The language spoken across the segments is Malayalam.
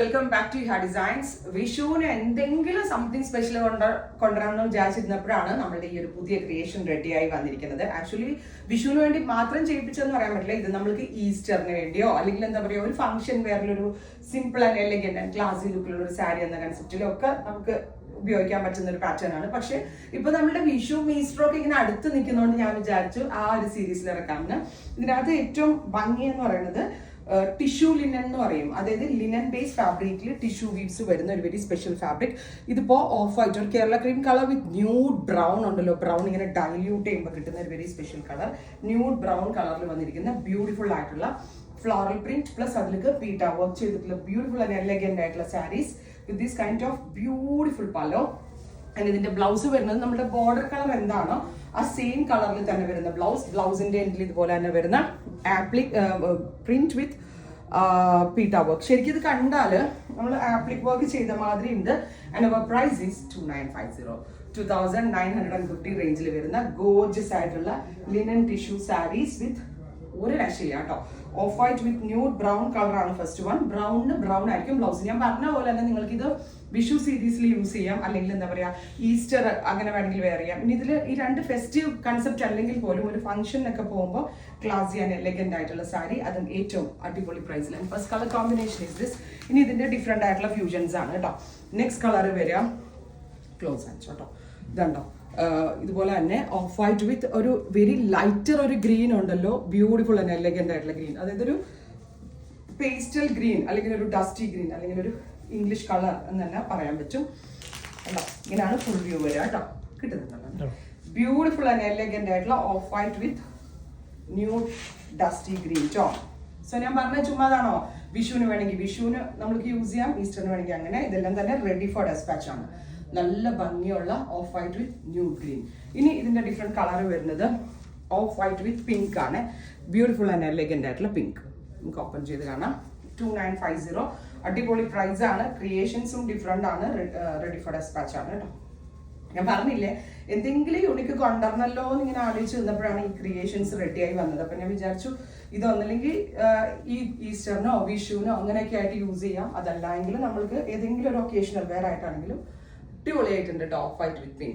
വെൽക്കം ബാക്ക് ടു ഹാ ഡിസൈൻസ്. വിഷുവിന് എന്തെങ്കിലും സംതിങ് സ്പെഷ്യൽ കൊണ്ടുവരാമെന്ന് വിചാരിച്ചിരുന്നപ്പോഴാണ് നമ്മളുടെ ഈ ഒരു പുതിയ ക്രിയേഷൻ റെഡിയായി വന്നിരിക്കുന്നത്. ആക്ച്വലി വിഷുവിന് വേണ്ടി മാത്രം ചെയ്യിപ്പിച്ചെന്ന് പറയാൻ പറ്റില്ല. ഇത് നമ്മൾക്ക് ഈസ്റ്ററിന് വേണ്ടിയോ അല്ലെങ്കിൽ എന്താ പറയുക ഒരു ഫംഗ്ഷൻ വേറൊരു simple and elegant and classy ലുക്കിലുള്ള ഒരു സാരി എന്ന കൺസെപ്റ്റിലൊക്കെ നമുക്ക് ഉപയോഗിക്കാൻ പറ്റുന്ന ഒരു പാറ്റേൺ ആണ്. പക്ഷെ ഇപ്പൊ നമ്മുടെ വിഷു ഈസ്റ്റർ ഒക്കെ ഇങ്ങനെ അടുത്ത് നിൽക്കുന്നതുകൊണ്ട് ഞാൻ വിചാരിച്ചു ആ ഒരു സീരീസിൽ ഇറക്കാമെന്ന്. ഇതിനകത്ത് ഏറ്റവും ഭംഗി എന്ന് പറയുന്നത് ടിഷ്യൂ ലിനൻ എന്ന് പറയും. അതായത് ലിനൻ ബേസ്ഡ് ഫാബ്രിക്കിൽ ടിഷ്യൂ വീവ്സ് വരുന്ന ഒരു വെരി സ്പെഷ്യൽ ഫാബ്രിക്. ഇതിപ്പോ ഓഫ് വൈറ്റ് ഒരു Kerala cream colour with nude brown ഉണ്ടല്ലോ, ബ്രൗൺ ഇങ്ങനെ ഡൈല്യൂട്ട് ചെയ്യുമ്പോൾ കിട്ടുന്ന ഒരു very special colour. Nude brown കളറിൽ വന്നിരിക്കുന്ന ബ്യൂട്ടിഫുൾ ആയിട്ടുള്ള ഫ്ലോറൽ പ്രിന്റ് പ്ലസ് അതിലേക്ക് പീറ്റ വർക്ക് ചെയ്തിട്ടുള്ള ബ്യൂട്ടിഫുൾ ആൻഡ് എലഗന്റ് ആയിട്ടുള്ള saris with this kind of beautiful pallu. And ഇതിന്റെ ബ്ലൗസ് വരുന്നത് നമ്മുടെ ബോർഡർ കളർ എന്താണോ ആ സെയിം കളറിൽ തന്നെ വരുന്ന ബ്ലൗസിന്റെ എൻഡിൽ ഇതുപോലെ തന്നെ വരുന്ന പ്രിന്റ് വിത്ത് പീറ്റ വർക്ക്. ശരിക്കും ഇത് കണ്ടാൽ നമ്മൾ ആപ്ലിക് വർക്ക് ചെയ്ത മാതിരി ഉണ്ട്. ആൻഡ് അവർ പ്രൈസ് ഈസ് 2950 റേഞ്ചിൽ വരുന്ന ഗോർജസ് ആയിട്ടുള്ള ലിനൻ ടിഷ്യൂ സാരീസ് വിത്ത് ഒരു രക്ഷയില്ല കേട്ടോ. Of white with nude brown കളറാണ് ഫസ്റ്റ് വൺ. ബ്രൗണിന് ബ്രൗൺ ആയിരിക്കും ബ്ലൗസ്. ഞാൻ പറഞ്ഞ പോലെ തന്നെ നിങ്ങൾക്ക് ഇത് വിഷു സീരീസിൽ യൂസ് ചെയ്യാം, അല്ലെങ്കിൽ എന്താ പറയാ ഈസ്റ്റർ അങ്ങനെ വേണമെങ്കിൽ വെയർ ചെയ്യാം. ഇനി ഇതിൽ ഈ രണ്ട് ഫെസ്റ്റീവ് കൺസെപ്റ്റ് അല്ലെങ്കിൽ പോലും ഒരു ഫംഗ്ഷനൊക്കെ പോകുമ്പോൾ ക്ലാസി ആൻഡ് എലഗന്റ് ആയിട്ടുള്ള സാരി, അതും ഏറ്റവും അടിപൊളി പ്രൈസിൽ. First colour combination is this. ഇനി ഇതിന്റെ ഡിഫറെന്റ് ആയിട്ടുള്ള ഫ്യൂഷൻസ് ആണ് കേട്ടോ. നെക്സ്റ്റ് കളർ വരിക ക്ലോസ് ആൻഡ് കേട്ടോ. ഇതുണ്ടോ ഇതുപോലെ തന്നെ ഓഫ് വൈറ്റ് വിത്ത് ഒരു വെരി ലൈറ്റർ ഒരു ഗ്രീൻ ഉണ്ടല്ലോ, ബ്യൂട്ടിഫുൾ ആൻഡ് എലഗന്റ് ആയിട്ടുള്ള ഗ്രീൻ. അതായത് ഒരു പേസ്റ്റൽ ഗ്രീൻ അല്ലെങ്കിൽ ഒരു ഡസ്റ്റി ഗ്രീൻ അല്ലെങ്കിൽ ഒരു ഇംഗ്ലീഷ് കളർ എന്ന് തന്നെ പറയാൻ പറ്റും. അല്ലോ ഇങ്ങനെയാണ് ഫുൾ വ്യൂ വരിക കേട്ടോ. കിട്ടുന്നുണ്ടല്ലോ ബ്യൂട്ടിഫുൾ ആൻഡ് എലഗന്റ് ആയിട്ടുള്ള of white with new dusty green tone. So ഞാൻ പറഞ്ഞ ചുമ്മാതാണോ, വിഷുവിന് വേണമെങ്കിൽ വിഷുവിന് നമുക്ക് യൂസ് ചെയ്യാം, ഈസ്റ്ററിന് വേണമെങ്കിൽ അങ്ങനെ. ഇതെല്ലാം തന്നെ റെഡി ഫോർ ഡെസ്പാച്ച് ആണ്. നല്ല ഭംഗിയുള്ള of white with new green. ഇനി ഇതിന്റെ ഡിഫറെന്റ് കളർ വരുന്നത് ഓഫ് വൈറ്റ് വിത്ത് പിങ്ക് ആണ്. ബ്യൂട്ടിഫുൾ ആൻഡ് എലഗന്റ് ആയിട്ടുള്ള പിങ്ക്. നമുക്ക് ഓപ്പൺ ചെയ്ത് കാണാം. 2950 അടിപൊളി പ്രൈസ് ആണ്. ക്രിയേഷൻസും ഡിഫറെന്റ് ആണ്. റെഡി ഫോർ ഡെസ്പാച്ച് ആണ് കേട്ടോ. ഞാൻ പറഞ്ഞില്ലേ എന്തെങ്കിലും യൂണിക്ക് കൊണ്ടുവരണല്ലോ എന്ന് ഇങ്ങനെ ആലോചിച്ച് നിന്നപ്പോഴാണ് ഈ ക്രിയേഷൻസ് റെഡിയായി വന്നത്. അപ്പൊ ഞാൻ വിചാരിച്ചു ഇതൊന്നല്ലെങ്കിൽ ഈ ഈസ്റ്ററിനോ വിഷുവിനോ അങ്ങനെയൊക്കെ ആയിട്ട് യൂസ് ചെയ്യാം. അതല്ല എങ്കിൽ നമ്മൾക്ക് ഏതെങ്കിലും ഒരു ഒക്കേഷണൽ വെയർ ആയിട്ടാണെങ്കിലും അടിപൊളിയായിട്ടുണ്ട് കേട്ടോ. Of white with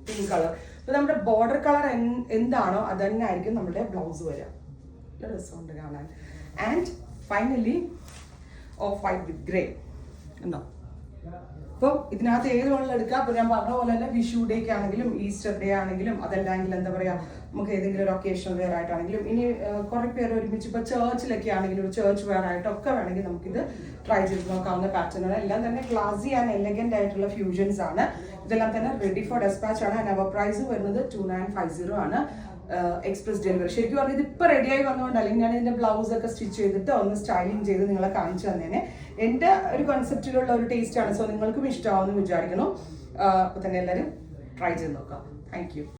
pink colour. ഇപ്പൊ നമ്മുടെ ബോർഡർ കളർ എന്താണോ അത് തന്നെ ആയിരിക്കും നമ്മുടെ ബ്ലൗസ് വരിക. നല്ല രസമുണ്ട് കാണാൻ. And finally of white with grey എന്നോ. അപ്പോൾ ഇതിനകത്ത് ഏത് വേണമെങ്കിലും എടുക്കാം. അപ്പോൾ ഞാൻ പറഞ്ഞ പോലെ തന്നെ വിഷു ഡേക്ക് ആണെങ്കിലും ഈസ്റ്റർ ഡേ ആണെങ്കിലും അതല്ലെങ്കിൽ എന്താ പറയുക നമുക്ക് ഏതെങ്കിലും ഒരു ഒക്കേഷൻ വെയർ ആയിട്ടാണെങ്കിലും, ഇനി കുറെ പേര് ഒരുമിച്ച് ഇപ്പോൾ ചേർച്ചിലൊക്കെ ആണെങ്കിലും ഒരു ചേർച്ച് വെയർ ആയിട്ടൊക്കെ വേണമെങ്കിൽ നമുക്കിത് ട്രൈ ചെയ്ത് നോക്കാവുന്ന പാറ്റേണാണ്. എല്ലാം തന്നെ ക്ലാസി ആൻഡ് എലഗന്റ് ആയിട്ടുള്ള ഫ്യൂഷൻസ് ആണ്. ഇതെല്ലാം തന്നെ റെഡി ഫോർ ഡെസ്പാച്ച് ആണ്. ആൻഡ് അവർ പ്രൈസ് വരുന്നത് 2950 ആണ്. Express delivery. ശരിക്കും പറഞ്ഞാൽ ഇത് ഇപ്പൊ റെഡിയായി വന്നുകൊണ്ട് അല്ലെങ്കിൽ ഞാൻ ഇതിന്റെ ബ്ലൗസ് ഒക്കെ സ്റ്റിച്ച് ചെയ്തിട്ട് ഒന്ന് സ്റ്റൈലിംഗ് ചെയ്ത് നിങ്ങളെ കാണിച്ചു തന്നേനെ. എന്റെ ഒരു കൺസെപ്റ്റിലുള്ള ഒരു ടേസ്റ്റ് ആണ്. സോ നിങ്ങൾക്കും ഇഷ്ടമാവുമെന്ന് വിചാരിക്കണം. അപ്പൊ തന്നെ എല്ലാവരും ട്രൈ ചെയ്ത് നോക്കാം. Thank you.